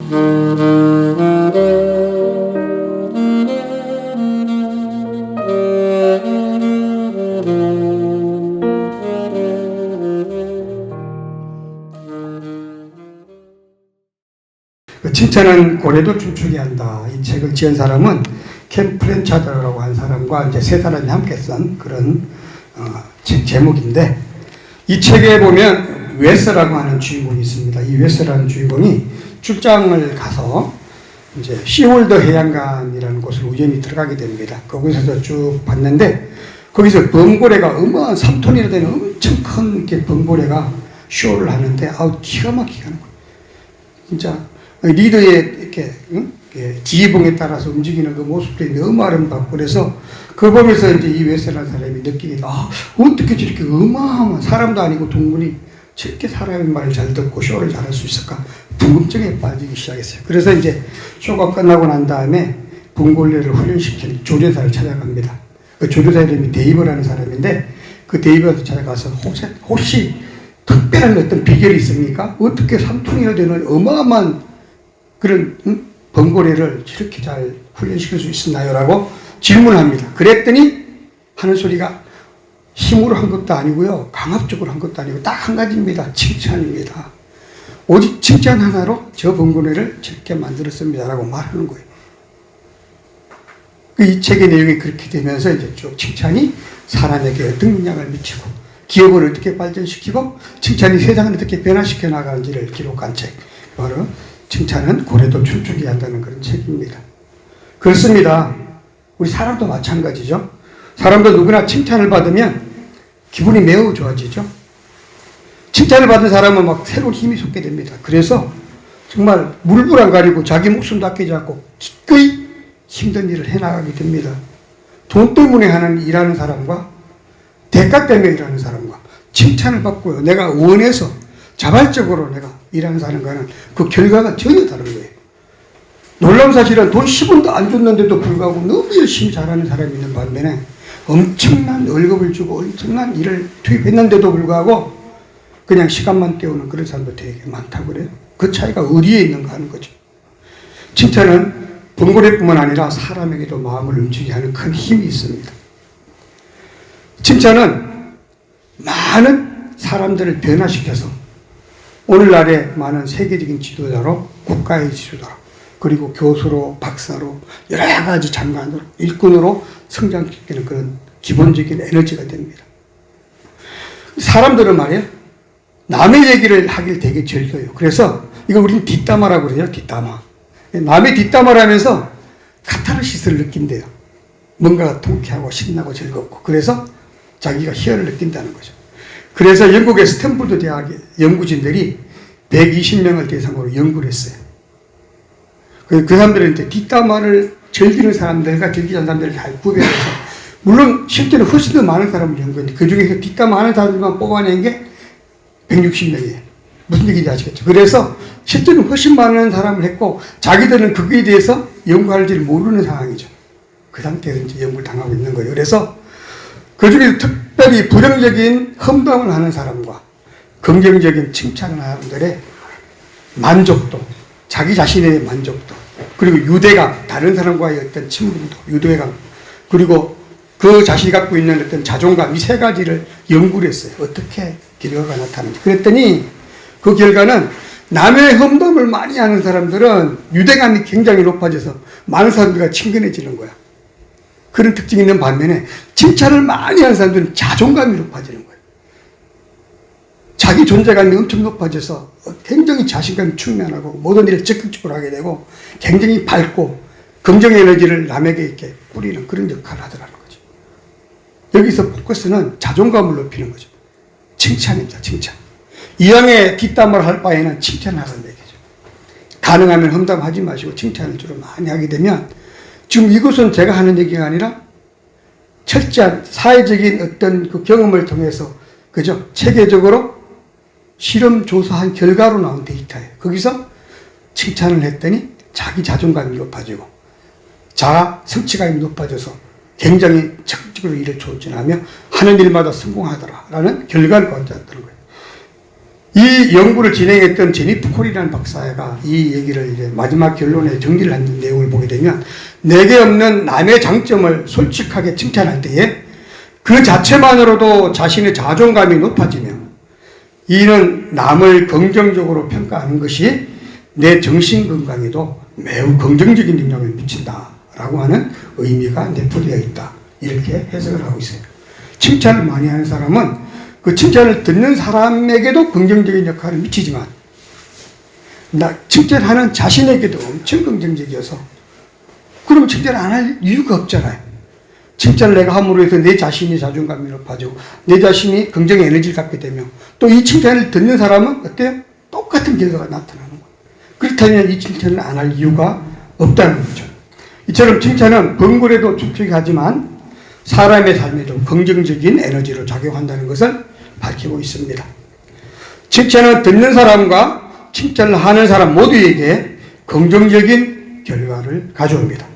칭찬은 고래도 춤추게 한다. 이 책을 지은 사람은 켄 프랜차드라고 한 사람과 이제 세 사람이 함께 쓴 그런 책 제목인데, 이 책에 보면 웨스라고 하는 주인공이 있습니다. 이 웨스라는 주인공이 출장을 가서 이제 시홀더 해안간이라는 곳을 우연히 들어가게 됩니다. 거기서 쭉 봤는데, 거기서 범고래가 어마어마한 3톤이나 되는 엄청 큰 범고래가 쇼를 하는데, 아우, 기가 막히게 하는 거예요. 진짜 리더의 이렇게 지휘봉에 따라서 움직이는 그 모습들이 너무 아름답고, 그래서 그거 보면서 이제 이 웨스라는 사람이 느끼게, 아, 어떻게 저렇게 어마어마한, 사람도 아니고 동물이 저렇게 사람의 말을 잘 듣고 쇼를 잘할 수 있을까? 궁금증에 빠지기 시작했어요. 그래서 이제 쇼가 끝나고 난 다음에 범고래를 훈련시키는 조련사를 찾아갑니다. 그 조련사 이름이 데이버라는 사람인데, 그 데이버한테 찾아가서 혹시 특별한 어떤 비결이 있습니까? 어떻게 3톤이나 되는 어마어마한 그런 범고래를 저렇게 잘 훈련시킬 수 있었나요? 라고 질문합니다. 그랬더니 하는 소리가 힘으로 한 것도 아니고요, 강압적으로 한 것도 아니고 딱 한 가지입니다. 칭찬입니다. 오직 칭찬 하나로 저 범고래를 저렇게 만들었습니다. 라고 말하는 거예요. 이 책의 내용이 그렇게 되면서 이제 쭉 칭찬이 사람에게 어떤 영향을 미치고, 기업을 어떻게 발전시키고, 칭찬이 세상을 어떻게 변화시켜 나가는지를 기록한 책. 바로 칭찬은 고래도 춤추게 한다는 그런 책입니다. 그렇습니다. 우리 사람도 마찬가지죠. 사람도 누구나 칭찬을 받으면 기분이 매우 좋아지죠. 칭찬을 받은 사람은 막 새로운 힘이 솟게 됩니다. 그래서 정말 물불 안 가리고 자기 목숨도 아끼지 않고 기꺼이 힘든 일을 해나가게 됩니다. 돈 때문에 일하는 사람과 대가 때문에 일하는 사람과 칭찬을 받고요, 내가 원해서 자발적으로 내가 일하는 사람과는 그 결과가 전혀 다른 거예요. 놀라운 사실은 돈 10원도 안 줬는데도 불구하고 너무 열심히 잘하는 사람이 있는 반면에 엄청난 월급을 주고 엄청난 일을 투입했는데도 불구하고 그냥 시간만 때우는 그런 사람도 되게 많다고 그래요. 그 차이가 어디에 있는가 하는 거죠. 칭찬은 범고래뿐만 아니라 사람에게도 마음을 움직이게 하는 큰 힘이 있습니다. 칭찬은 많은 사람들을 변화시켜서 오늘날의 많은 세계적인 지도자로, 국가의 지도자로, 그리고 교수로, 박사로, 여러 가지 장관으로, 일꾼으로 성장시키는 그런 기본적인 에너지가 됩니다. 사람들은 말이에요, 남의 얘기를 하길 되게 즐겨요. 그래서 이거 우리는 뒷담화라고 그래요. 뒷담화. 남의 뒷담화를 하면서 카타르시스를 느낀대요. 뭔가가 통쾌하고 신나고 즐겁고, 그래서 자기가 희열을 느낀다는 거죠. 그래서 영국의 스탠포드 대학의 연구진들이 120명을 대상으로 연구를 했어요. 그 사람들은 이제 뒷담화를 즐기는 사람들과 즐기지 않는 사람들을 잘 구별해서, 물론 실제로 훨씬 더 많은 사람을 연구했는데 그 중에서 뒷담화 하는 사람들만 뽑아낸 게 160명이에요. 무슨 얘기인지 아시겠죠? 그래서 실제로 훨씬 많은 사람을 했고, 자기들은 그거에 대해서 연구할지를 모르는 상황이죠. 그 상태에서 이제 연구를 당하고 있는 거예요. 그래서 그 중에 특별히 부정적인 험담을 하는 사람과 긍정적인 칭찬을 하는 사람들의 만족도, 자기 자신의 만족도, 그리고 유대감, 다른 사람과의 어떤 친분도, 유대감, 그리고 그 자신이 갖고 있는 어떤 자존감, 이 세 가지를 연구를 했어요. 어떻게 결과가 나타나는지. 그랬더니 그 결과는 남의 험담을 많이 하는 사람들은 유대감이 굉장히 높아져서 많은 사람들과 친근해지는 거야. 그런 특징이 있는 반면에 칭찬을 많이 하는 사람들은 자존감이 높아지는 거예요. 자기 존재감이 엄청 높아져서 굉장히 자신감이 충만하고 모든 일을 적극적으로 하게 되고 굉장히 밝고 긍정 에너지를 남에게 이렇게 뿌리는 그런 역할을 하더라는 거죠. 여기서 포커스는 자존감을 높이는 거죠. 칭찬입니다. 칭찬. 이왕에 뒷담화를 할 바에는 칭찬을 하라는 얘기죠. 가능하면 험담하지 마시고 칭찬을 주로 많이 하게 되면, 지금 이것은 제가 하는 얘기가 아니라 철저한 사회적인 어떤 그 경험을 통해서, 그죠? 체계적으로 실험 조사한 결과로 나온 데이터예요. 거기서 칭찬을 했더니 자기 자존감이 높아지고 자아 성취감이 높아져서 굉장히 적극적으로 일을 추진하며 하는 일마다 성공하더라라는 결과를 가져왔다는 거예요. 이 연구를 진행했던 제니프 콜이라는 박사가 이 얘기를 이제 마지막 결론에 정리를 한 내용을 보게 되면, 내게 없는 남의 장점을 솔직하게 칭찬할 때에 그 자체만으로도 자신의 자존감이 높아지며, 이는 남을 긍정적으로 평가하는 것이 내 정신 건강에도 매우 긍정적인 영향을 미친다라고 하는 의미가 내포되어 있다, 이렇게 해석을 하고 있어요. 칭찬을 많이 하는 사람은 그 칭찬을 듣는 사람에게도 긍정적인 역할을 미치지만, 칭찬하는 자신에게도 엄청 긍정적이어서, 그러면 칭찬을 안 할 이유가 없잖아요. 칭찬을 내가 함으로 해서 내 자신의 자존감이 높아지고 내 자신이 긍정의 에너지를 갖게 되며, 또 이 칭찬을 듣는 사람은 어때요? 똑같은 결과가 나타나는 거예요. 그렇다면 이 칭찬을 안 할 이유가 없다는 거죠. 이처럼 칭찬은 번굴에도 촉촉하지만 사람의 삶에도 긍정적인 에너지로 작용한다는 것을 밝히고 있습니다. 칭찬은 듣는 사람과 칭찬을 하는 사람 모두에게 긍정적인 결과를 가져옵니다.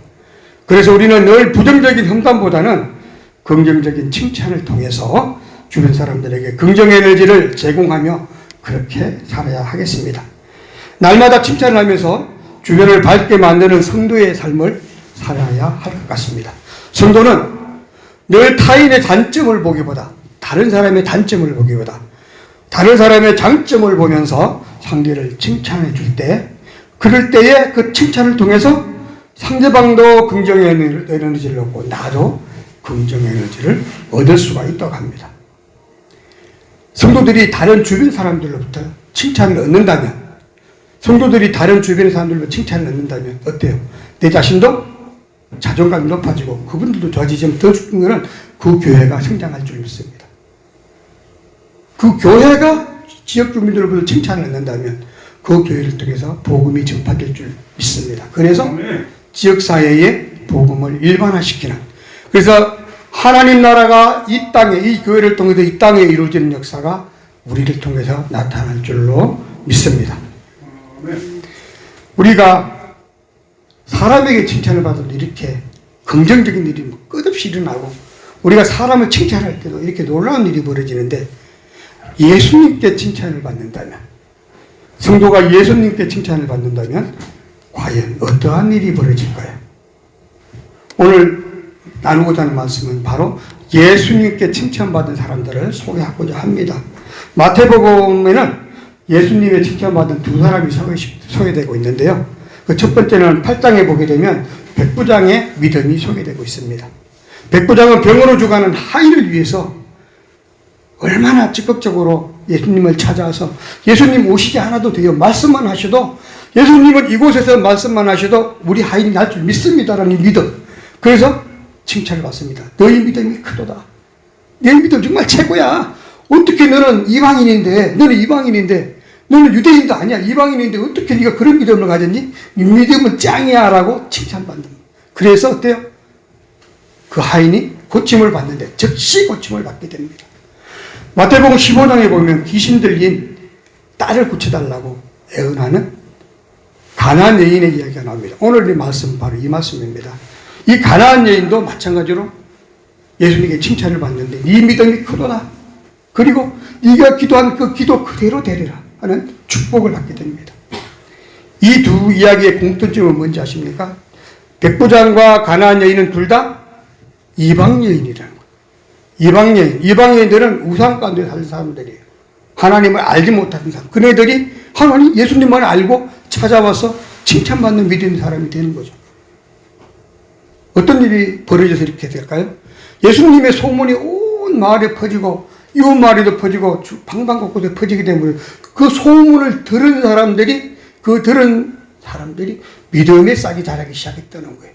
그래서 우리는 늘 부정적인 험담보다는 긍정적인 칭찬을 통해서 주변 사람들에게 긍정 에너지를 제공하며 그렇게 살아야 하겠습니다. 날마다 칭찬을 하면서 주변을 밝게 만드는 성도의 삶을 살아야 할 것 같습니다. 성도는 늘 타인의 단점을 보기보다, 다른 사람의 단점을 보기보다 다른 사람의 장점을 보면서 상대를 칭찬해 줄 때, 그럴 때에 그 칭찬을 통해서 상대방도 긍정의 에너지를 얻고 나도 긍정의 에너지를 얻을 수가 있다고 합니다. 성도들이 다른 주변 사람들로부터 칭찬을 얻는다면, 성도들이 다른 주변 사람들로 칭찬을 얻는다면 어때요? 내 자신도 자존감이 높아지고 그분들도 좋아지지만 더 좋은 것은 그 교회가 성장할 줄 믿습니다. 그 교회가 지역 주민들로부터 칭찬을 얻는다면 그 교회를 통해서 복음이 전파될 줄 믿습니다. 그래서 지역사회에 복음을 일반화시키는, 그래서 하나님 나라가 이 땅에, 이 교회를 통해서 이 땅에 이루어지는 역사가 우리를 통해서 나타날 줄로 믿습니다. 우리가 사람에게 칭찬을 받아도 이렇게 긍정적인 일이 끝없이 일어나고, 우리가 사람을 칭찬할 때도 이렇게 놀라운 일이 벌어지는데, 예수님께 칭찬을 받는다면, 성도가 예수님께 칭찬을 받는다면 과연 어떠한 일이 벌어질까요? 오늘 나누고자 하는 말씀은 바로 예수님께 칭찬받은 사람들을 소개하고자 합니다. 마태복음에는 예수님의 칭찬받은 두 사람이 소개되고 있는데요. 그 첫 번째는 8장에 보게 되면 백부장의 믿음이 소개되고 있습니다. 백부장은 병으로 죽어가는 하인을 위해서 얼마나 적극적으로 예수님을 찾아와서, 예수님 오시지 않아도 돼요, 말씀만 하셔도, 예수님은 이곳에서 말씀만 하셔도 우리 하인이 날 줄 믿습니다라는 믿음. 그래서 칭찬을 받습니다. 너희 믿음이 크도다. 내 믿음 정말 최고야. 어떻게 너는 이방인인데, 너는 유대인도 아니야, 이방인인데 어떻게 네가 그런 믿음을 가졌니? 네 믿음은 짱이야 라고 칭찬받는. 그래서 어때요? 그 하인이 고침을 받는데 즉시 고침을 받게 됩니다. 마태복음 15장에 보면 귀신 들린 딸을 고쳐달라고 애원하는 가나안 여인의 이야기가 나옵니다. 오늘의 말씀 바로 이 말씀입니다. 이 가나안 여인도 마찬가지로 예수님께 칭찬을 받는데 네 믿음이 크도다. 그리고 네가 기도한 그 기도 그대로 되리라 하는 축복을 받게 됩니다. 이 두 이야기의 공통점은 뭔지 아십니까? 백부장과 가나안 여인은 둘 다 이방 여인이라는 거예요. 이방 여인들은 우상 가운데 사는 사람들이에요. 하나님을 알지 못하는 사람. 그네들이 하나님 예수님만 알고 찾아와서 칭찬받는 믿음의 사람이 되는 거죠. 어떤 일이 벌어져서 이렇게 될까요? 예수님의 소문이 온 마을에 퍼지고 이웃 마을에도 퍼지고 방방곡곡에 퍼지게 되면 그 소문을 들은 사람들이 믿음의 싹이 자라기 시작했다는 거예요.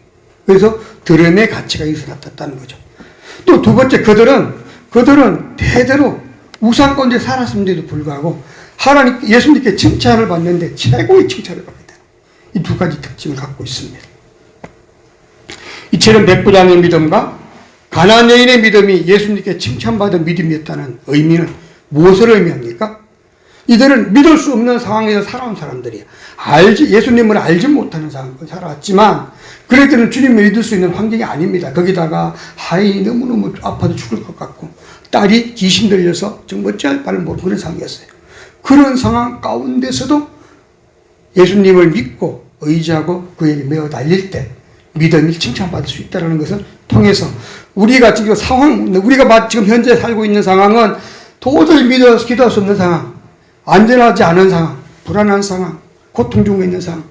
그래서 들음의 가치가 여기서 나타났다는 거죠. 또 두 번째, 그들은 대대로 우상 가운데 살았음에도 불구하고 하나님 예수님께 칭찬을 받는데 최고의 칭찬을 받게 돼요. 이 두 가지 특징을 갖고 있습니다. 이처럼 백부장의 믿음과 가나안 여인의 믿음이 예수님께 칭찬받은 믿음이었다는 의미는 무엇을 의미합니까? 이들은 믿을 수 없는 상황에서 살아온 사람들이에요. 예수님을 알지 못하는 상황에서 살아왔지만 그들은 주님을 믿을 수 있는 환경이 아닙니다. 거기다가 하인이 너무너무 아파도 죽을 것 같고 딸이 귀신 들려서 정말 어찌할 바를 모르는 그런 상황이었어요. 그런 상황 가운데서도 예수님을 믿고 의지하고 그에게 매어 달릴 때 믿음이 칭찬받을 수 있다는 것을 통해서 우리가 지금 우리가 지금 현재 살고 있는 상황은 도저히 믿어서 기도할 수 없는 상황, 안전하지 않은 상황, 불안한 상황, 고통 중에 있는 상황,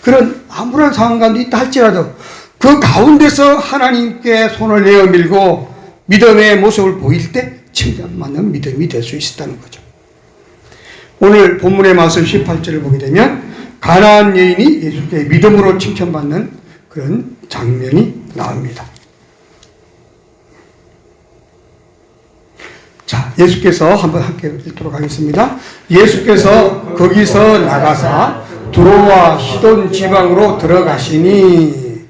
그런 암울한 상황 가운데 있다 할지라도 그 가운데서 하나님께 손을 내어 밀고 믿음의 모습을 보일 때 칭찬받는 믿음이 될 수 있었다는 거죠. 오늘 본문의 말씀 18절을 보게 되면 가나안 여인이 예수께 믿음으로 칭찬받는 그런 장면이 나옵니다. 자, 예수께서 한번 함께 읽도록 하겠습니다. 예수께서 거기서 나가사 두로와 시돈 지방으로 들어가시니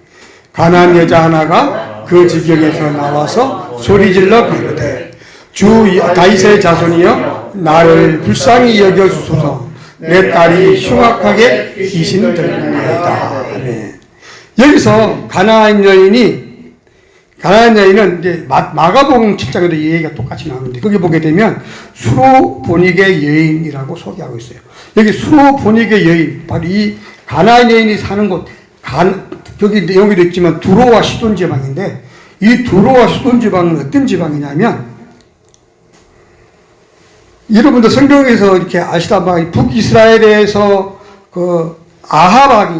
가나안 여자 하나가 그 지경에서 나와서 소리질러 가로되 주 다윗의 자손이여 나를 불쌍히 여겨주소서 내 딸이 흉악하게 귀신들리이다. 여기서 가나안 여인은 이제 마가복음 7장에도 이 얘기가 똑같이 나오는데 거기 보게 되면 수로보니게 여인이라고 소개하고 있어요. 여기 수로보니게 여인, 바로 이 가나안 여인이 사는 곳, 여기도 있지만 두로와 시돈 지방인데 이 두로와 시돈 지방은 어떤 지방이냐면 여러분들 성경에서 이렇게 아시다시피 북이스라엘에서 그 아합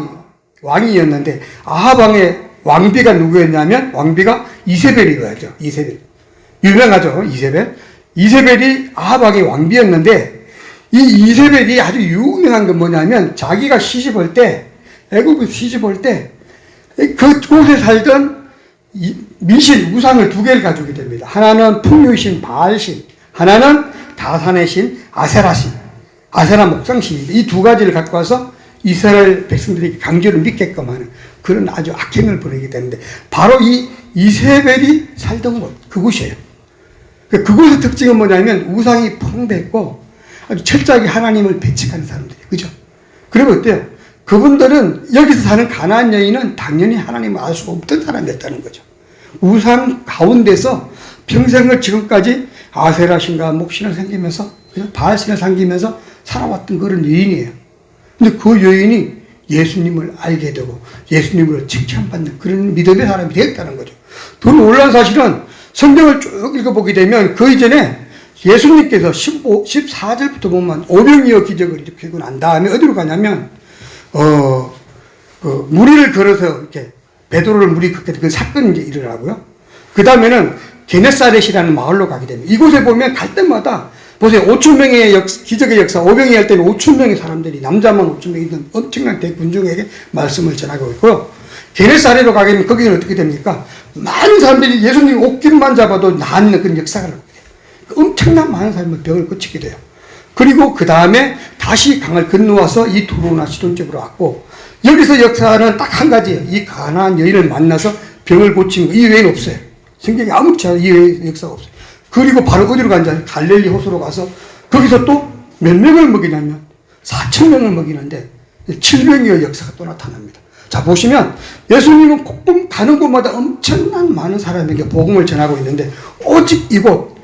왕이었는데 아합 왕의 왕비가 누구였냐면 왕비가 이세벨이었죠. 이세벨. 유명하죠. 이세벨이 아합 왕의 왕비였는데 이 이세벨이 아주 유명한 건 뭐냐면 자기가 시집올 때 애굽에 시집올 때 그곳에 살던 미신 우상을 두 개를 가지게 됩니다. 하나는 풍요신 바알신, 하나는 다산의 신 아세라신, 아세라 목상신입니다. 이 두 가지를 갖고 와서 이스라엘 백성들이 강제로 믿게끔 하는 그런 아주 악행을 벌이게 되는데 바로 이 이세벨이 살던 곳, 그곳이에요. 그곳의 특징은 뭐냐면 우상이 펑대했고 아주 철저하게 하나님을 배척하는 사람들이에요. 그죠? 그리고 어때요? 그분들은 여기서 사는 가나안 여인은 당연히 하나님을 알 수가 없던 사람이었다는 거죠. 우상 가운데서 평생을 지금까지 아세라신과 목신을 섬기면서 바알신을 섬기면서 살아왔던 그런 여인이에요. 근데 그 여인이 예수님을 알게 되고 예수님으로 칭찬받는 그런 믿음의 사람이 되었다는 거죠. 더 놀라운 사실은 성경을 쭉 읽어보게 되면 그 이전에 예수님께서 14절부터 보면 오병이어 기적을 일으키고 난 다음에 어디로 가냐면 무리를 걸어서 이렇게 베드로를 물이 걷게 된 그 사건이 이제 일어나고요. 그 다음에는 게네사렛이라는 마을로 가게 됩니다. 이곳에 보면 갈 때마다 보세요. 5,000명의 기적의 역사, 오병이 할 때는 5,000명의 사람들이, 남자만 5,000명이 있는 엄청난 대군중에게 말씀을 전하고 있고요. 게네사렛으로 가게 되면 거기는 어떻게 됩니까? 많은 사람들이 예수님 옷깃만 잡아도 낫는 그런 역사가 나게 돼요. 엄청난 많은 사람이 병을 고치게 돼요. 그리고 그 다음에 다시 강을 건너와서 이 두로나 시돈 쪽으로 왔고, 여기서 역사는 딱 한 가지예요. 이 가나안 여인을 만나서 병을 고치는 거, 이 외에는 없어요. 성경에 아무렇지 않은 이 외의 역사가 없어요. 그리고 바로 어디로 간지 갈릴리 호수로 가서 거기서 또 몇 명을 먹이냐면 4,000명을 먹이는데 7명의 역사가 또 나타납니다. 자, 보시면 예수님은 꼭 가는 곳마다 엄청난 많은 사람에게 복음을 전하고 있는데 오직 이곳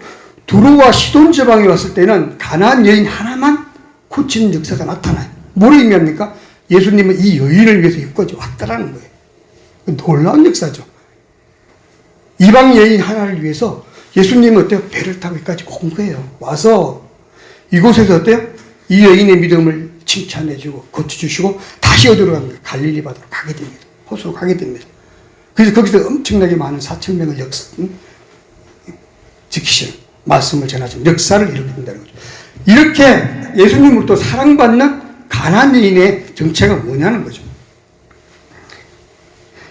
두로와 시돈 지방에 왔을 때는 가나안 여인 하나만 고치는 역사가 나타나요. 뭐를 의미합니까? 예수님은 이 여인을 위해서 여기까지 왔다라는 거예요. 놀라운 역사죠. 이방 여인 하나를 위해서 예수님은 어때요? 배를 타고 여기까지 온 거예요. 와서 이곳에서 어때요? 이 여인의 믿음을 칭찬해주고 고쳐주시고 다시 어디로 갑니까? 갈릴리 바다로 가게 됩니다. 호수로 가게 됩니다. 그래서 거기서 엄청나게 많은 4,000명을 지키시는 말씀을 전하시는 역사를 이루게 된다는 거죠. 이렇게 예수님으로부터 사랑받는 가나안 여인의 정체가 뭐냐는 거죠.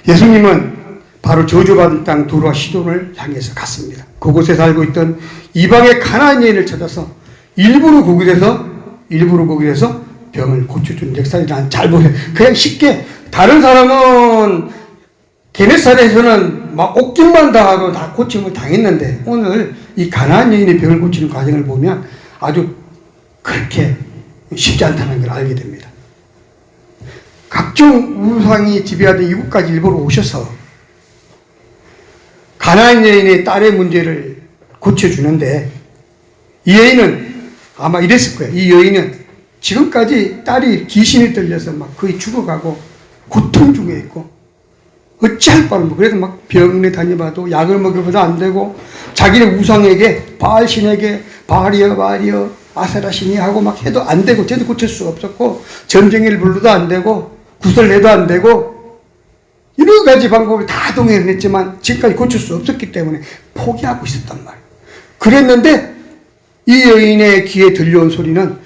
예수님은 바로 저주받은 땅 두로와 시돈을 향해서 갔습니다. 그곳에 살고 있던 이방의 가나안 여인을 찾아서 일부러 거기에서 병을 고쳐주는 역사를 난 잘 보세요. 그냥 쉽게 다른 사람은 게네사렛에서는 막 옥김만 당하고 다 고침을 당했는데 오늘 이 가나안 여인의 병을 고치는 과정을 보면 아주 그렇게 쉽지 않다는 걸 알게 됩니다. 각종 우상이 지배하던 이곳까지 일부러 오셔서 가나안 여인의 딸의 문제를 고쳐주는데 이 여인은 아마 이랬을 거예요. 이 여인은 지금까지 딸이 귀신이 들려서 막 거의 죽어가고 고통 중에 있고 어찌할 바를 뭐 그래서 막 병원에 다녀봐도 약을 먹여봐도 안 되고 자기네 우상에게 바알신에게 바알이여 아세라신이 하고 막 해도 안 되고 쟤도 고칠 수 없었고 전쟁일 불러도 안 되고 구설해도 안 되고 여러 가지 방법을 다 동의를 했지만 지금까지 고칠 수 없었기 때문에 포기하고 있었단 말이에요. 그랬는데 이 여인의 귀에 들려온 소리는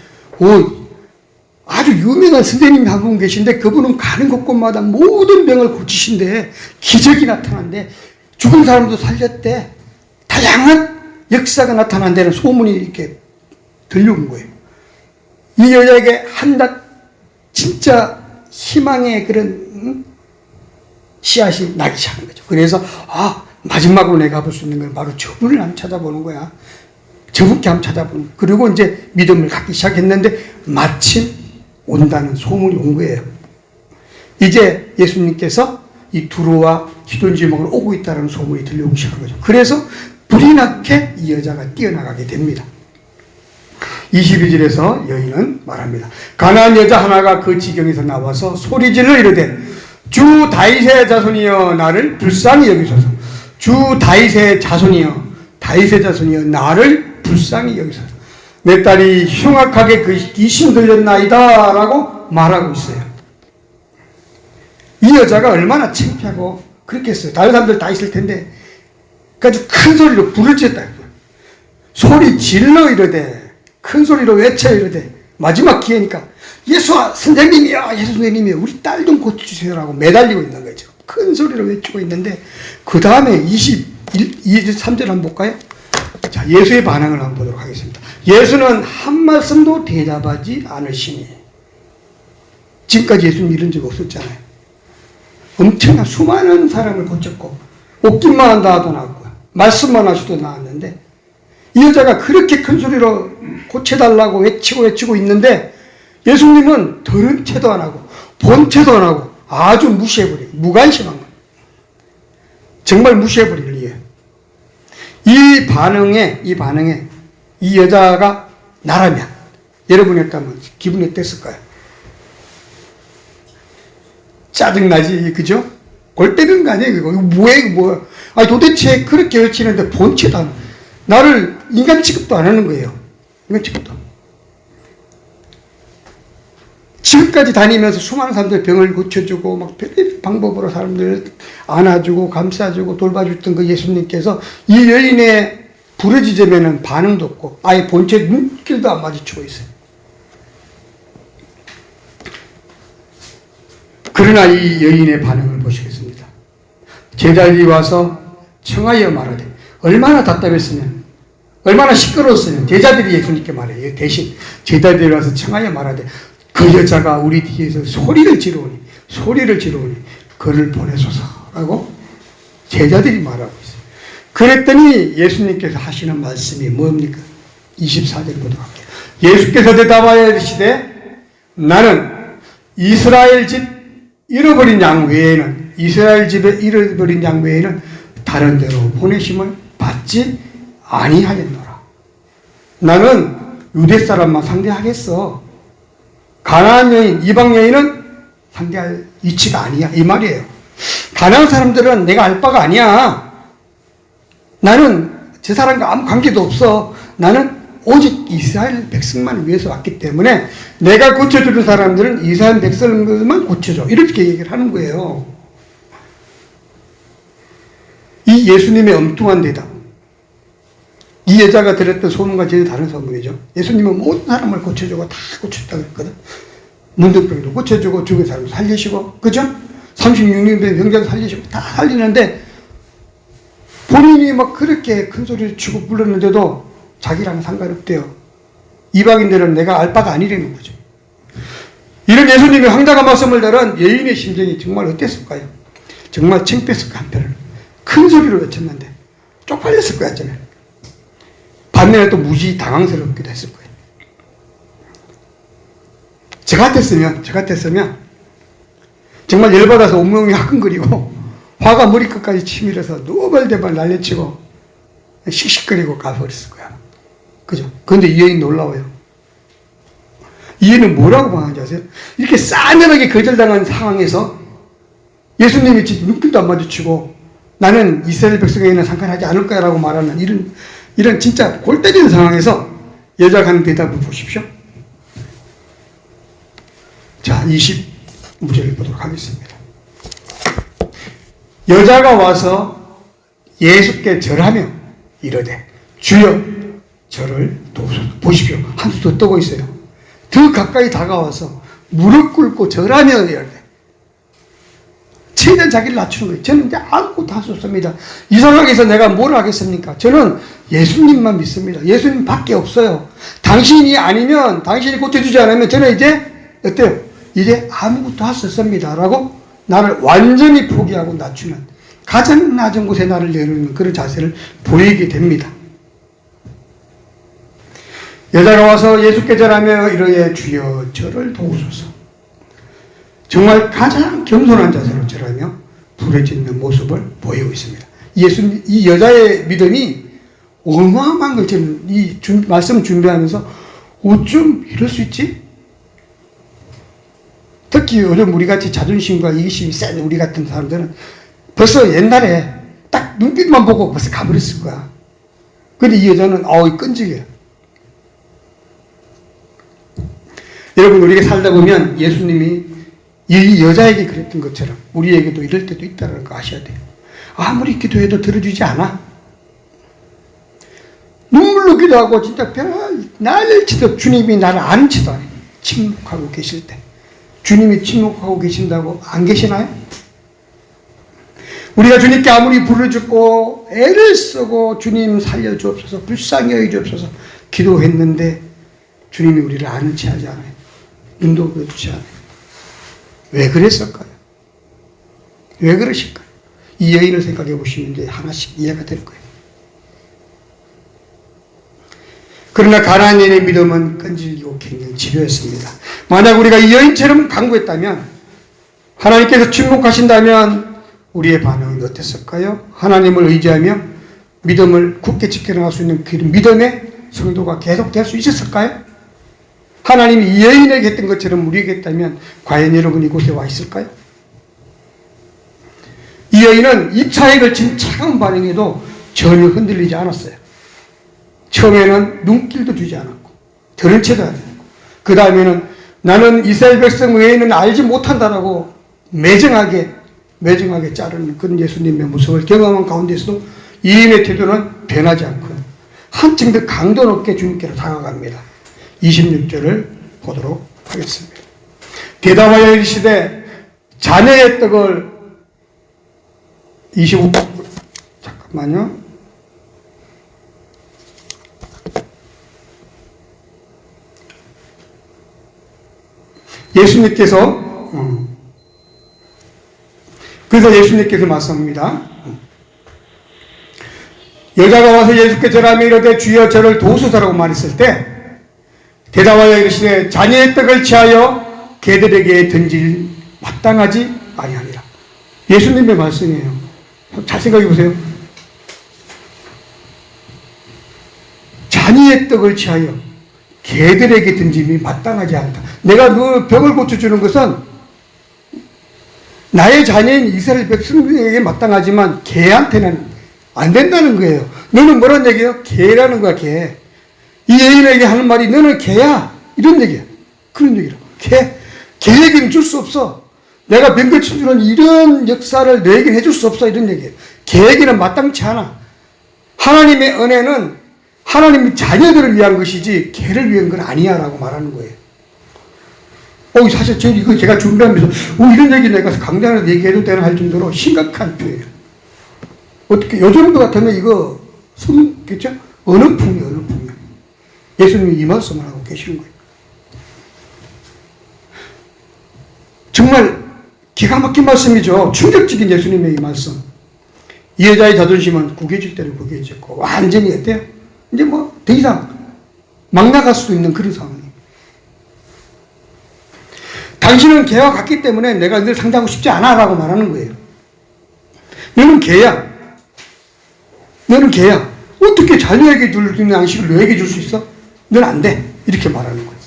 아주 유명한 선생님이 한 분 계신데 그분은 가는 곳곳마다 모든 병을 고치신데 기적이 나타난대. 죽은 사람도 살렸대. 다양한 역사가 나타난다는 소문이 이렇게 들려온 거예요. 이 여자에게 한낱 진짜 희망의 그런 씨앗이 나기 시작한 거죠. 그래서 마지막으로 내가 볼 수 있는 건 바로 저분을 한번 찾아보는 거야. 저분께 한번 찾아보는. 그리고 이제 믿음을 갖기 시작했는데 마침 온다는 소문이 온 거예요. 이제 예수님께서 이 두로와 시돈 지방으로 오고 있다는 소문이 들려오기 시작한 거죠. 그래서 불이 나게 이 여자가 뛰어나가게 됩니다. 22절에서 여인은 말합니다. 가나안 여자 하나가 그 지경에서 나와서 소리질러 이르되 주 다윗의 자손이여 나를 불쌍히 여기소서. 주 다윗의 자손이여 나를 불쌍히 여기소서. 내 딸이 흉악하게 그 귀신 들렸나이다 라고 말하고 있어요. 이 여자가 얼마나 창피하고 그랬겠어요. 다른 사람들 다 있을 텐데 아주 큰 소리로 불을 쳤다. 소리 질러 이러되 큰 소리로 외쳐 이러되 마지막 기회니까 예수 선생님이요 우리 딸 좀 고쳐주세요라고 매달리고 있는 거죠. 큰 소리로 외치고 있는데 그 다음에 23절 한번 볼까요? 자, 예수의 반응을 한번 보도록 하겠습니다. 예수는 한 말씀도 대답하지 않으시니. 지금까지 예수는 이런 적 없었잖아요. 엄청난 수많은 사람을 고쳤고 옷깃만 한다 하도 나왔고 말씀만 하셔도 나왔는데 이 여자가 그렇게 큰 소리로 고쳐달라고 외치고 있는데 예수님은 들은 채도 안 하고 본 채도 안 하고 아주 무시해버리고 무관심한 거예요. 정말 무시해버리는 이유예요. 이 반응에 이 여자가 나라면 여러분이었다면 기분이 어땠을까요? 짜증나지, 그죠? 골 때리는 거 아니에요, 이거. 뭐야. 아니, 도대체 그렇게 외치는데 본체도 안, 나를 인간 취급도 안 하는 거예요. 인간 취급도. 지금까지 다니면서 수많은 사람들 병을 고쳐주고, 막 별의 방법으로 사람들 안아주고, 감싸주고, 돌봐줬던 그 예수님께서 이 여인의 부르짖으면은 반응도 없고, 아예 본체 눈길도 안 마주치고 있어요. 그러나 이 여인의 반응을 보시겠습니다. 제자들이 와서 청하여 말하되, 얼마나 답답했으면, 얼마나 시끄러웠으면, 제자들이 예수님께 말해요. 대신 제자들이 와서 청하여 말하되, 그 여자가 우리 뒤에서 소리를 지르오니 그를 보내소서라고 제자들이 말하고 있어요. 그랬더니 예수님께서 하시는 말씀이 뭡니까? 24절 보도록 할게요. 예수께서 대답하여 이르시되 나는 이스라엘 집 잃어버린 양 외에는 다른 데로 보내심을 받지 아니하였노라. 나는 유대 사람만 상대하겠어. 가나안 여인, 이방 여인은 상대할 위치가 아니야. 이 말이에요. 가나안 사람들은 내가 알 바가 아니야. 나는 저 사람과 아무 관계도 없어. 나는 오직 이스라엘 백성만 위해서 왔기 때문에 내가 고쳐주는 사람들은 이스라엘 백성만 고쳐줘. 이렇게 얘기를 하는 거예요. 이 예수님의 엉뚱한 대답. 이 여자가 들었던 소문과 전혀 다른 소문이죠. 예수님은 모든 사람을 고쳐주고 다 고쳤다고 했거든. 문둥병도 고쳐주고 죽은 사람도 살리시고, 그죠? 36년 된 병자도 살리시고 다 살리는데 본인이 막 그렇게 큰 소리를 치고 불렀는데도 자기랑 상관없대요. 이방인들은 내가 알 바가 아니라는 거죠. 이런 예수님의 황당한 말씀을 들은 여인의 심정이 정말 어땠을까요? 정말 창피했을 까 한편으로. 큰 소리로 외쳤는데 쪽팔렸을 것 같잖아요. 반면에 또 무지 당황스럽기도 했을 거예요. 저 같았으면 정말 열받아서 온몸이 화끈거리고 화가 머리끝까지 치밀어서 노발대발 난리치고 씩씩거리고 가버렸을 거야. 그죠? 그런데 이 여인 놀라워요. 이해는 뭐라고 방한지 아세요? 이렇게 싸늘하게 거절당한 상황에서 예수님이 눈길도 안 마주치고 나는 이스라엘 백성에게는 상관하지 않을 거야 라고 말하는 이런 진짜 골 때리는 상황에서 여자가 하는 대답을 보십시오. 자, 20무절을 보도록 하겠습니다. 여자가 와서 예수께 절하며 이르되 주여 저를 도우소서. 보십시오. 한 수 더 떠고 있어요. 더 가까이 다가와서 무릎 꿇고 절하며 이르되 최대한 자기를 낮추는 거예요. 저는 이제 아무것도 할 수 없습니다. 이 상황에서 내가 뭘 하겠습니까? 저는 예수님만 믿습니다. 예수님 밖에 없어요. 당신이 아니면, 당신이 고쳐주지 않으면 저는 이제 어때요? 이제 아무것도 할 수 없습니다. 라고 나를 완전히 포기하고 낮추는, 가장 낮은 곳에 나를 내놓는 그런 자세를 보이게 됩니다. 여자가 와서 예수께 절하며 이르되 주여 저를 도우소서. 정말 가장 겸손한 자세로 절하며 부르짖는 모습을 보이고 있습니다. 이 여자의 믿음이 어마어마한 걸 저는 이 말씀 준비하면서 어쩜 이럴 수 있지? 특히 요즘 우리같이 자존심과 이기심이 센 우리 같은 사람들은 벌써 옛날에 딱 눈빛만 보고 벌써 가버렸을 거야. 근데 이 여자는 끈질겨요. 여러분, 우리가 살다 보면 예수님이 이 여자에게 그랬던 것처럼 우리에게도 이럴 때도 있다는 거 아셔야 돼요. 아무리 기도해도 들어주지 않아. 눈물로 기도하고 진짜 난리를 치도 주님이 나를 아는 치도 안 해. 침묵하고 계실 때. 주님이 침묵하고 계신다고 안 계시나요? 우리가 주님께 아무리 부르짖고 애를 쓰고 주님 살려주옵소서, 불쌍히 여기주옵소서 기도했는데 주님이 우리를 아는 체 하지 않아요. 눈도 그렇지 않아요. 왜 그랬을까요? 왜 그러실까요? 이 여인을 생각해 보시면 이제 하나씩 이해가 될 거예요. 그러나 가나안 여인의 믿음은 끈질기고 굉장히 집요했습니다. 만약 우리가 이 여인처럼 강구했다면, 하나님께서 침묵하신다면 우리의 반응은 어땠을까요? 하나님을 의지하며 믿음을 굳게 지켜나갈 수 있는 그 믿음의 성도가 계속될 수 있었을까요? 하나님이 이 여인에게 했던 것처럼 우리에게 했다면 과연 여러분 이곳에 와 있을까요? 이 여인은 2차에 걸친 차가운 반응에도 전혀 흔들리지 않았어요. 처음에는 눈길도 주지 않았고 들은 채도 안 했고, 그 다음에는 나는 이스라엘 백성 외에는 알지 못한다라고 매정하게 자르는 그런 예수님의 모습을 경험한 가운데서도 이 여인의 태도는 변하지 않고 한층 더 강도 높게 주님께로 다가갑니다. 26절을 보도록 하겠습니다. 대답하여 이르시되 자네의 떡을 25, 잠깐만요. 그래서 예수님께서 말씀합니다. 여자가 와서 예수께 절하며 이르되 주여 저를 도우소서라고 말했을 때 대답하여 이르시되 자녀의 떡을 취하여 개들에게 던질 마땅하지 아니하니라. 예수님의 말씀이에요. 잘 생각해 보세요. 자녀의 떡을 취하여 개들에게 던짐이 마땅하지 않다. 내가 그 병을 고쳐주는 것은 나의 자녀인 이스라엘 백성에게 마땅하지만 개한테는 안 된다는 거예요. 너는 뭐란 얘기예요? 개라는 거야, 개. 이 여인에게 하는 말이 너는 개야. 이런 얘기야. 그런 얘기라고. 개에게는 줄 수 없어. 내가 병 고쳐주는 이런 역사를 너에게 해줄 수 없어. 이런 얘기예요. 개에게는 마땅치 않아. 하나님의 은혜는 하나님의 자녀들을 위한 것이지 개를 위한 건 아니야 라고 말하는 거예요. 사실 이거 제가 준비하면서 이런 얘기 내가 강단에서 얘기해도 되나 할 정도로 심각한 표현이에요. 어떻게 요 정도 같으면 이거 그렇죠? 어느 풍이에요. 예수님이 이 말씀을 하고 계시는 거예요. 정말 기가 막힌 말씀이죠. 충격적인 예수님의 이 말씀. 이 여자의 자존심은 구겨질 때는 구겨졌고 완전히 어때요? 이제 뭐 더 이상 막 나갈 수도 있는 그런 상황이에요. 당신은 개와 같기 때문에 내가 늘 상대하고 싶지 않아 라고 말하는 거예요. 너는 개야. 어떻게 자녀에게 줄 수 있는 양식을 너에게 줄 수 있어? 넌 안 돼. 이렇게 말하는 거예요.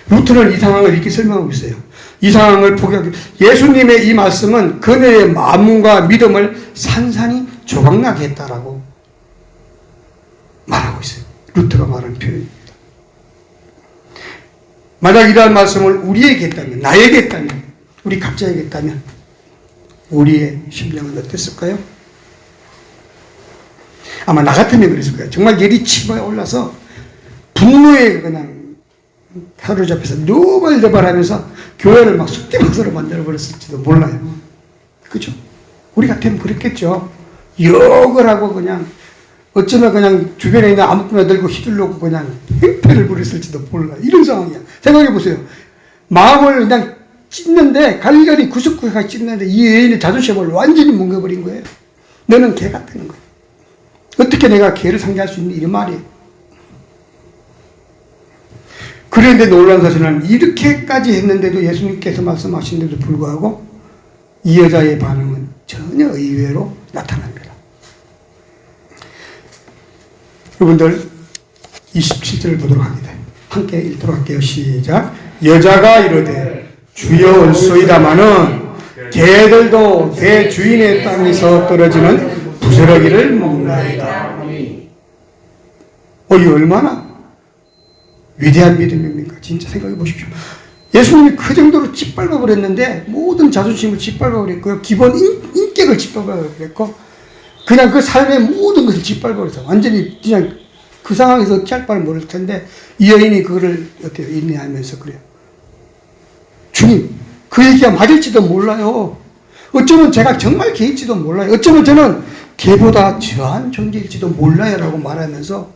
루터는 이 상황을 이렇게 설명하고 있어요. 이 상황을 포기하기. 예수님의 이 말씀은 그녀의 마음과 믿음을 산산이 조각나게 했다라고 말하고 있어요. 루터가 말하는 표현입니다. 만약 이러한 말씀을 우리에게 했다면, 나에게 했다면, 우리 각자에게 했다면 우리의 심정은 어땠을까요? 아마 나 같으면 그랬을 거예요. 정말 열이 치마에 올라서 분노에 그냥 사로잡혀서 너발너발하면서 교회를 막 쑥대밭으로 만들어버렸을지도 몰라요. 그죠? 우리 같으면 그랬겠죠. 욕을 하고 그냥 어쩌면 그냥 주변에 있는 아무거나 들고 휘둘르고 그냥 행패를 부렸을지도 몰라요. 이런 상황이야. 생각해 보세요. 마음을 그냥 찢는데 갈갈이 구석구석하게 찢는데 이 여인의 자존심을 완전히 뭉개버린 거예요. 너는 개 같다는 거예요. 어떻게 내가 개를 상대할 수 있는 이런 말이에요. 그런데 놀라운 사실은 이렇게까지 했는데도 예수님께서 말씀하신데도 불구하고 이 여자의 반응은 전혀 의외로 나타납니다. 여러분들 27절을 보도록 합니다. 함께 읽도록 할게요. 시작. 여자가 이르되 주여 올소이다마는 개들도 개 주인의 땅에서 떨어지는 부스러기를 먹나이다. 이 얼마나 위대한 믿음입니까? 진짜 생각해 보십시오. 예수님이 그 정도로 짓밟아 버렸는데 모든 자존심을 짓밟아 버렸고요. 기본 인격을 짓밟아 버렸고 그냥 그 삶의 모든 것을 짓밟아 버렸어. 완전히 그냥 그 상황에서 어찌할 바를 모를 텐데 이 여인이 그거를 어떻게 인내하면서 그래요. 주님, 그 얘기가 맞을지도 몰라요. 어쩌면 제가 정말 개일지도 몰라요. 어쩌면 저는 개보다 저한 존재일지도 몰라요. 라고 말하면서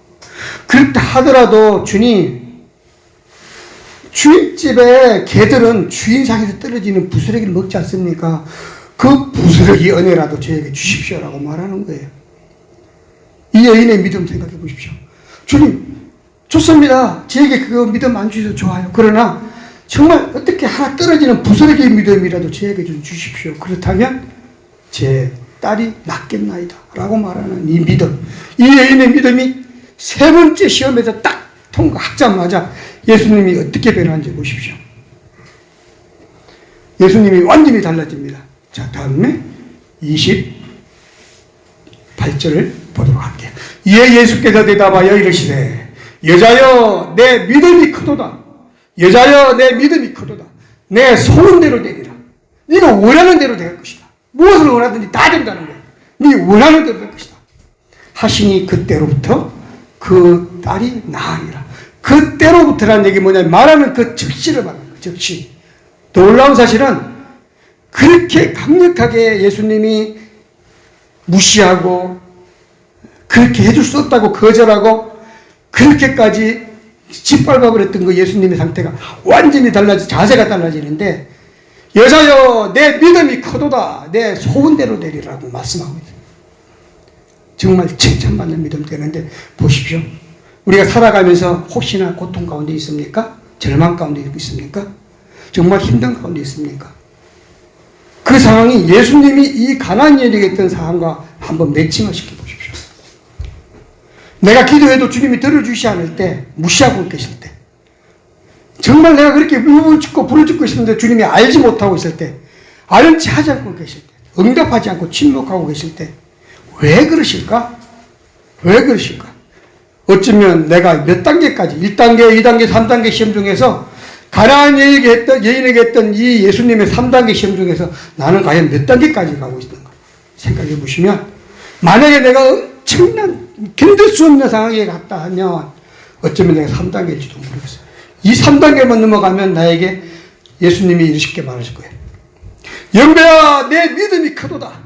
그렇다 하더라도 주님, 주인집에 개들은 주인상에서 떨어지는 부스러기를 먹지 않습니까? 그 부스러기 은혜라도 저에게 주십시오라고 말하는 거예요. 이 여인의 믿음 생각해 보십시오. 주님, 좋습니다. 저에게 그거 믿음 안 주셔도 좋아요. 그러나 정말 어떻게 하나 떨어지는 부스러기의 믿음이라도 저에게 좀 주십시오. 그렇다면 제 딸이 낫겠나이다 라고 말하는 이 믿음, 이 여인의 믿음이 세 번째 시험에서 딱 통과하자마자 예수님이 어떻게 변하는지 보십시오. 예수님이 완전히 달라집니다. 자, 다음에 28절을 보도록 할게요. 이에 예수께서 대답하여 이르시되 여자여 내 믿음이 크도다. 여자여 내 믿음이 크도다. 내 소원대로 되리라. 네가 원하는 대로 될 것이다. 무엇을 원하든지 다 된다는 거야. 네 원하는 대로 될 것이다. 하시니 그때로부터 그 딸이 나으니라. 그때로부터라는 얘기 뭐냐면 말하면 그 즉시를 말하는 거예요. 즉시. 놀라운 사실은 그렇게 강력하게 예수님이 무시하고 그렇게 해줄 수 없다고 거절하고 그렇게까지 짓밟아버렸던 그 예수님의 상태가 완전히 달라지, 자세가 달라지는데 여자여 내 믿음이 크도다. 내 소원대로 되리라고 말씀하고 있어요. 정말 칭찬받는 믿음 되는데 보십시오. 우리가 살아가면서 혹시나 고통 가운데 있습니까? 절망 가운데 있습니까? 정말 힘든 가운데 있습니까? 그 상황이 예수님이 이 가나안 여인에게 있던 상황과 한번 매칭을 시켜보십시오. 내가 기도해도 주님이 들어주시지 않을 때, 무시하고 계실 때, 정말 내가 그렇게 울고 죽고 부르짖고 있었는데 주님이 알지 못하고 있을 때, 아는 체 하지 않고 계실 때, 응답하지 않고 침묵하고 계실 때, 왜 그러실까? 왜 그러실까? 어쩌면 내가 몇 단계까지, 1단계, 2단계, 3단계 시험 중에서 가나안 여인에게 했던 이 예수님의 3단계 시험 중에서 나는 과연 몇 단계까지 가고 있는가 생각해 보시면, 만약에 내가 엄청난 견딜 수 없는 상황에 갔다 하면 어쩌면 내가 3단계일지도 모르겠어요. 이 3단계만 넘어가면 나에게 예수님이 이렇게 말하실 거예요. 영배야 내 믿음이 크도다.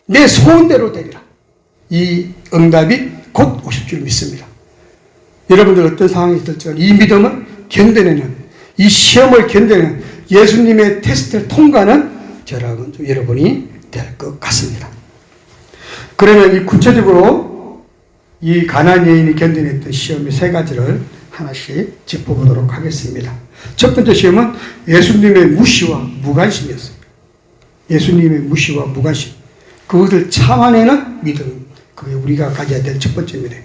내 소원대로 되리라. 이 응답이 곧 오실 줄 믿습니다. 여러분들 어떤 상황이 있을지 이 믿음을 견뎌내는, 이 시험을 견뎌내는 예수님의 테스트를 통과하는 저라고 여러분이 될 것 같습니다. 그러면 이 구체적으로 이 가나안 여인이 견뎌냈던 시험의 세 가지를 하나씩 짚어보도록 하겠습니다. 첫 번째 시험은 예수님의 무시와 무관심이었습니다. 예수님의 무시와 무관심. 그것을 참아내는 믿음. 그게 우리가 가져야 될 첫 번째 믿음.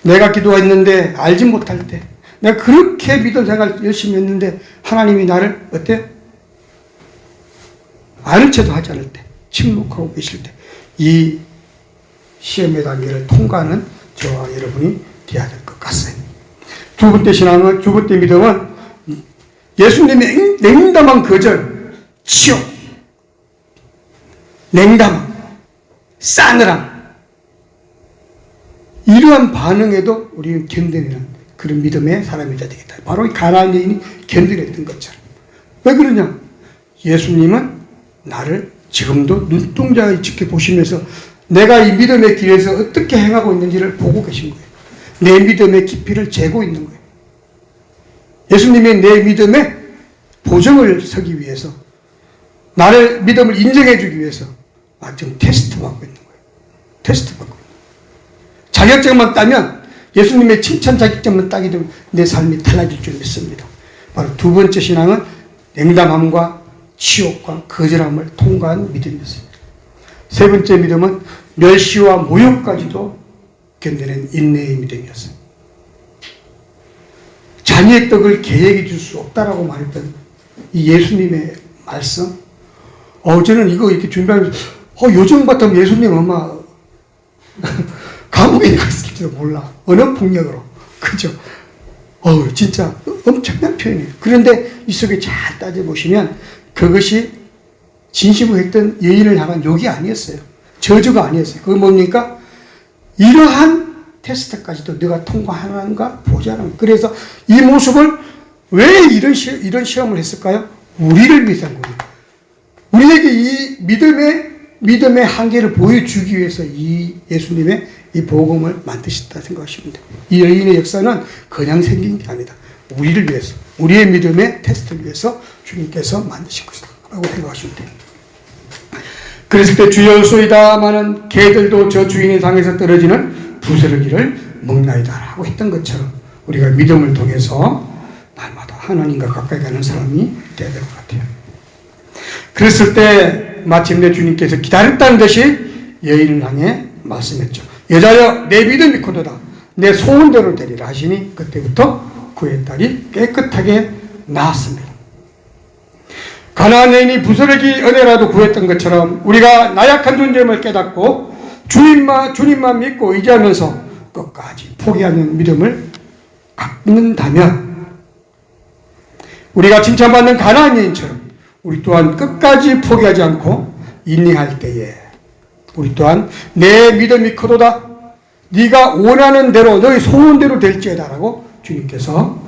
내가 기도했는데 알지 못할 때, 내가 그렇게 믿음 생활 열심히 했는데 하나님이 나를 어때요? 아는 체도 하지 않을 때, 침묵하고 계실 때 이 시험의 단계를 통과하는 저와 여러분이 되어야 될 것 같아요. 두 번째 신앙은, 두 번째 믿음은 예수님의 냉담한 거절, 치욕, 냉담, 싸늘함, 이러한 반응에도 우리는 견뎌내는 그런 믿음의 사람이 되야 되겠다. 바로 이 가나안 여인이 견뎌냈던 것처럼. 왜 그러냐? 예수님은 나를 지금도 눈동자에 지켜보시면서 내가 이 믿음의 길에서 어떻게 행하고 있는지를 보고 계신 거예요. 내 믿음의 깊이를 재고 있는 거예요. 예수님이 내 믿음의 보정을 서기 위해서, 나를 믿음을 인정해 주기 위해서 지금 테스트 받고 있는 거예요. 테스트 받고 있는 거예요. 자격증만 따면, 예수님의 칭찬 자격증만 따게 되면 내 삶이 달라질 줄 믿습니다. 바로 두 번째 신앙은 냉담함과 치욕과 거절함을 통과한 믿음이었습니다. 세 번째 믿음은 멸시와 모욕까지도 견뎌낸 인내의 믿음이었어요. 자녀의 떡을 개에게 줄 수 없다라고 말했던 이 예수님의 말씀, 저는 이거 이렇게 준비하면서 요즘 같으면 예수님 아마 감옥에 갔을지도 몰라. 언어폭력으로. 그죠? 진짜 엄청난 표현이에요. 그런데 이 속에 잘 따져보시면 그것이 진심으로 했던 여인을 향한 욕이 아니었어요. 저주가 아니었어요. 그게 뭡니까? 이러한 테스트까지도 네가 통과하는가 보자는. 그래서 이 모습을 왜 이런 시험을 했을까요? 우리를 위해서인 거예요. 우리에게 이 믿음의 한계를 보여주기 위해서 이 예수님의 이 복음을 만드셨다 생각하시면 돼요. 이 여인의 역사는 그냥 생긴 게 아니다. 우리를 위해서, 우리의 믿음의 테스트를 위해서 주님께서 만드신 것이다 라고 생각하시면 돼요. 그랬을 때 주여소이다 하면은 개들도 저 주인의 상에서 떨어지는 부스러기를 먹나이다 라고 했던 것처럼 우리가 믿음을 통해서 날마다 하나님과 가까이 가는 사람이 되어야 될 것 같아요. 그랬을 때 마침내 주님께서 기다렸다는 듯이 여인을 향해 말씀했죠. 여자여 내 믿음이 크도다. 내 소원대로 되리라 하시니 그때부터 그의 딸이 깨끗하게 나았습니다. 가나안 여인이 부스러기 은혜라도 구했던 것처럼 우리가 나약한 존재임을 깨닫고 주님만 믿고 의지하면서 끝까지 포기하는 믿음을 갖는다면 우리가 칭찬받는 가나안 여인처럼 우리 또한 끝까지 포기하지 않고 인내할 때에 우리 또한 내 믿음이 크도다. 네가 원하는 대로 너의 소원대로 될지어다 라고 주님께서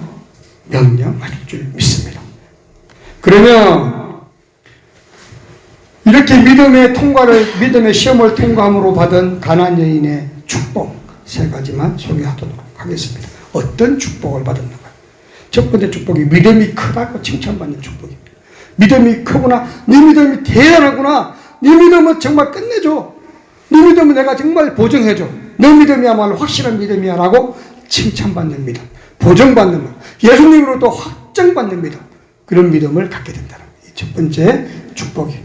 명령하실 줄 믿습니다. 그러면 이렇게 믿음의 시험을 통과함으로 받은 가나안 여인의 축복 세 가지만 소개하도록 하겠습니다. 어떤 축복을 받았는가? 첫 번째 축복이 믿음이 크다고 칭찬받는 축복입니다. 믿음이 크구나. 네 믿음이 대단하구나. 네 믿음은 정말 끝내줘. 네 믿음은 내가 정말 보증해줘. 너 믿음이야말로 확실한 믿음이야 라고 칭찬받는 믿음, 보증받는 믿음, 예수님으로도 확정받는 믿음, 그런 믿음을 갖게 된다는 이 첫 번째 축복이에요.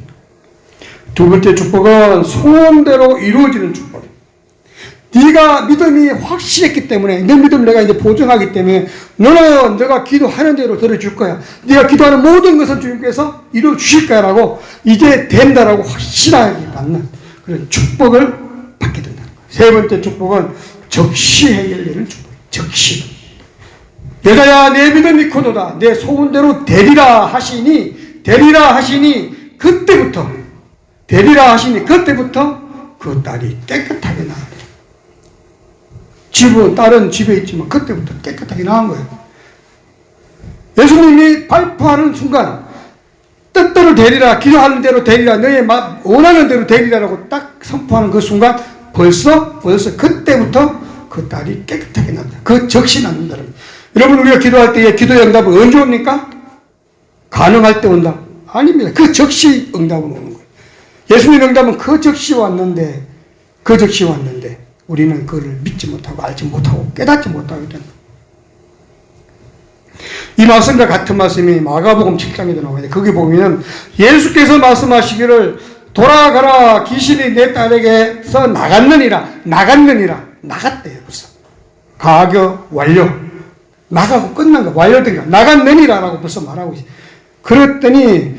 두 번째 축복은 소원대로 이루어지는 축복이에요. 네가 믿음이 확실했기 때문에, 내 믿음을 내가 이제 보증하기 때문에 너는 네가 기도하는 대로 들어줄 거야. 네가 기도하는 모든 것은 주님께서 이루어 주실 거야 라고 이제 된다라고 확실하게 받는 그런 축복을 받게 된다는 거예요. 세 번째 축복은 적시 해결되는 축복이에요. 적시. 여자야 내 믿음이 크도다. 내 소원대로 되리라 하시니 그때부터 그 딸이 깨끗하게 나아요. 딸은 집에 있지만 그때부터 깨끗하게 나은 거예요. 예수님이 발표하는 순간 뜻대로 되리라, 기도하는 대로 되리라, 너의 원하는 대로 되리라라고 딱 선포하는 그 순간 벌써 그때부터 그 딸이 깨끗하게 납니다. 그 적시 납니다. 여러분 우리가 기도할 때에 기도의 응답은 언제 옵니까? 가능할 때 온다? 아닙니다. 그 적시 응답은 오는 거예요. 예수님 응답은 그 적시 왔는데 우리는 그걸 믿지 못하고 알지 못하고 깨닫지 못하게 된다. 이 말씀과 같은 말씀이 마가복음 7장에도 나오는데 거기 보면 예수께서 말씀하시기를 돌아가라 귀신이 내 딸에게서 나갔대요. 벌써 가교 완료. 나가고 끝난 거, 완료된 거, 나갔느니라라고 벌써 말하고 있어요. 그랬더니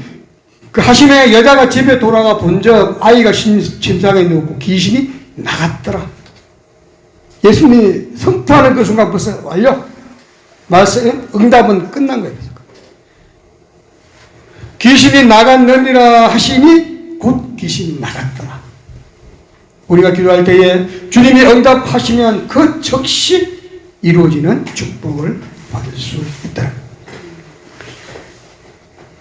그 하심의 여자가 집에 돌아가 본적 아이가 침상에 누웠고 귀신이 나갔더라. 예수님이 선포하는 그 순간 벌써 완료. 말씀, 응답은 끝난 거예요. 귀신이 나갔느니라 하시니 곧 귀신이 나갔더라. 우리가 기도할 때에 주님이 응답하시면 그 즉시 이루어지는 축복을 받을 수 있다.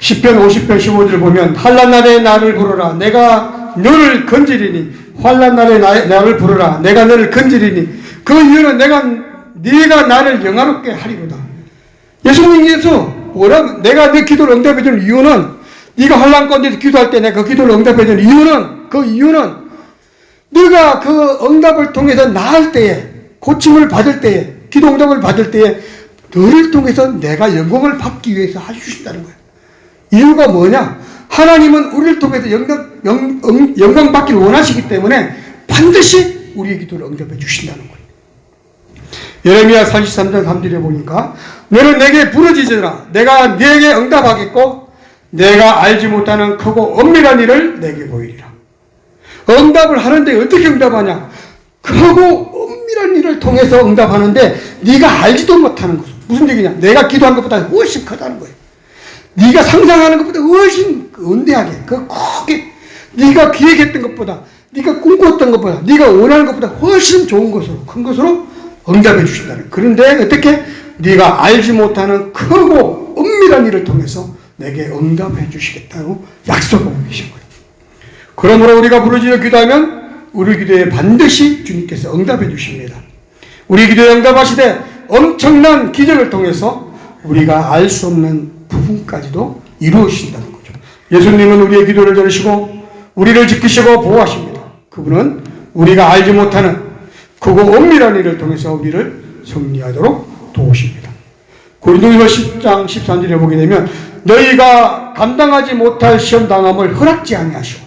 시편 50편 15절을 보면 환난 날에 나를 부르라 내가 너를 건지리니 환난 날에 나를 부르라 내가 너를 건지리니 그 이유는 네가 나를 영화롭게 하리로다. 예수님께서 뭐라고 내가 네 기도를 응답해 주는 이유는 네가 환난 가운데 기도할 때 내가 그 기도를 응답해 주는 이유는 네가 그 응답을 통해서 나을 때에 고침을 받을 때에 기도 응답을 받을 때에 너를 통해서 내가 영광을 받기 위해서 해주신다는 거예요. 이유가 뭐냐? 하나님은 우리를 통해서 영광 받기를 원하시기 때문에 반드시 우리의 기도를 응답해 주신다는 거예요. 예레미야 43장 3절에 보니까 너는 내게 부르짖으라 내가 네게 응답하겠고 내가 알지 못하는 크고 엄밀한 일을 내게 보이리라. 응답을 하는데 어떻게 응답하냐? 크고 엄밀한 일을 통해서 응답하는데 네가 알지도 못하는 것. 무슨 얘기냐? 내가 기도한 것보다 훨씬 크다는 거예요. 네가 상상하는 것보다 훨씬 은대하게, 크게, 네가 기획했던 것보다, 네가 꿈꿨던 것보다, 네가 원하는 것보다 훨씬 좋은 것으로, 큰 것으로 응답해 주신다는. 그런데 어떻게? 네가 알지 못하는 크고 엄밀한 일을 통해서 내게 응답해 주시겠다고 약속하고 계신 거예요. 그러므로 우리가 부르짖어 기도하면 우리 기도에 반드시 주님께서 응답해 주십니다. 우리 기도에 응답하시되 엄청난 기적을 통해서 우리가 알 수 없는 부분까지도 이루어진다는 거죠. 예수님은 우리의 기도를 들으시고 우리를 지키시고 보호하십니다. 그분은 우리가 알지 못하는 크고 엄밀한 일을 통해서 우리를 승리하도록 도우십니다. 고린도후서 10장 13절에 보게 되면 너희가 감당하지 못할 시험당함을 허락지 아니하시고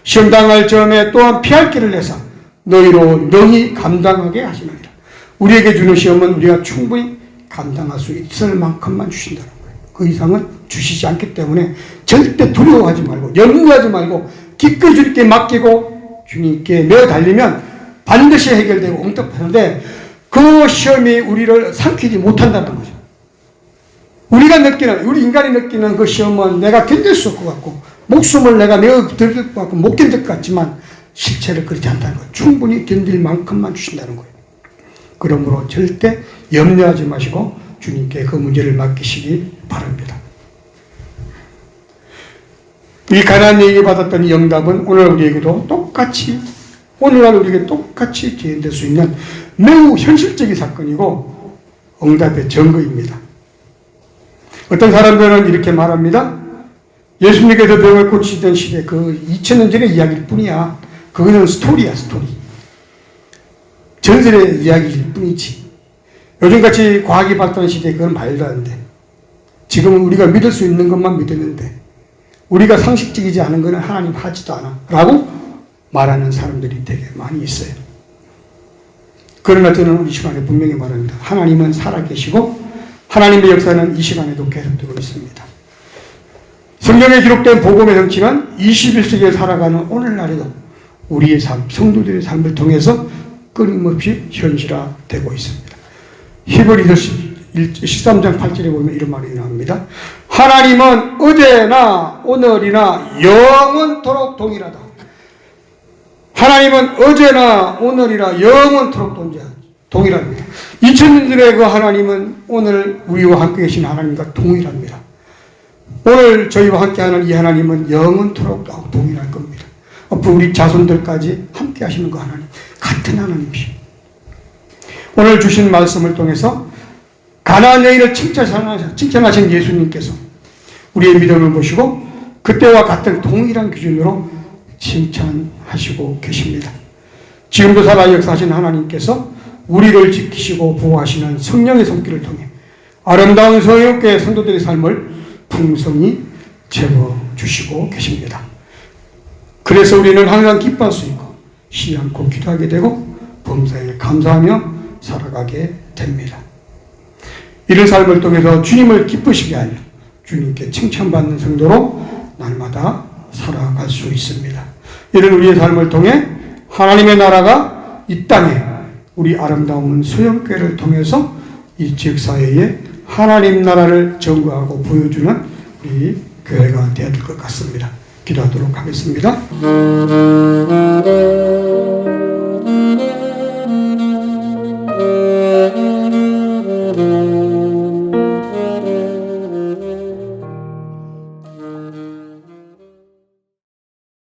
시험당할 점에 또한 피할 길을 내사 너희로 능히 감당하게 하시느니라. 우리에게 주는 시험은 우리가 충분히 감당할 수 있을 만큼만 주신다는 거예요. 그 이상은 주시지 않기 때문에 절대 두려워하지 말고 염려하지 말고 기꺼이 주님께 맡기고 주님께 매어 달리면 반드시 해결되고 응답하는데 그 시험이 우리를 삼키지 못한다는 거죠. 우리가 느끼는, 우리 인간이 느끼는 그 시험은 내가 견딜 수 없을 것 같고 목숨을 내가 내어드릴 것 같고 못 견딜 것 같지만 실체를 그렇지 않다는 거예요. 충분히 견딜 만큼만 주신다는 거예요. 그러므로 절대 염려하지 마시고 주님께 그 문제를 맡기시기 바랍니다. 이 가나안 여인이 받았던 이 응답은 오늘 우리에게도 똑같이 오늘날 우리에게 똑같이 재현될 수 있는 매우 현실적인 사건이고 응답의 증거입니다. 어떤 사람들은 이렇게 말합니다. 예수님께서 병을 고치시던 시대 그 2000년 전의 이야기일 뿐이야. 그거는 스토리야, 스토리. 전설의 이야기일 뿐이지. 요즘같이 과학이 발달한 시대에 그건 말도 안 돼. 지금은 우리가 믿을 수 있는 것만 믿었는데 우리가 상식적이지 않은 것은 하나님 하지도 않아 라고 말하는 사람들이 되게 많이 있어요. 그러나 저는 이 시간에 분명히 말합니다. 하나님은 살아계시고 하나님의 역사는 이 시간에도 계속되고 있습니다. 성경에 기록된 복음의 정치는 21세기에 살아가는 오늘날에도 우리의 삶, 성도들의 삶을 통해서 끊임없이 현실화되고 있습니다. 히브리서 13장 8절에 보면 이런 말이 나옵니다. 하나님은 어제나 오늘이나 영원토록 동일하다. 하나님은 어제나 오늘이나 영원토록 동일합니다. 2000년 전의 그 하나님은 오늘 우리와 함께 계신 하나님과 동일합니다. 오늘 저희와 함께하는 이 하나님은 영원토록 동일할 겁니다. 앞으로 우리 자손들까지 함께 하시는 그 하나님, 같은 하나님이십니다. 오늘 주신 말씀을 통해서 가나안 여인을 칭찬하신 예수님께서 우리의 믿음을 보시고 그때와 같은 동일한 기준으로 칭찬하시고 계십니다. 지금도 살아 역사하신 하나님께서 우리를 지키시고 보호하시는 성령의 손길을 통해 아름다운 성령교회 성도들의 삶을 풍성히 채워주시고 계십니다. 그래서 우리는 항상 기뻐할 수 있고 쉬지 않고 기도하게 되고 범사에 감사하며 살아가게 됩니다. 이런 삶을 통해서 주님을 기쁘시게 하며 주님께 칭찬받는 성도로 날마다 살아갈 수 있습니다. 이런 우리의 삶을 통해 하나님의 나라가 이 땅에 우리 아름다운 소영교회를 통해서 이 지역사회에 하나님 나라를 전거하고 보여주는 우리 교회가 되어야 될 것 같습니다. 기도하도록 하겠습니다.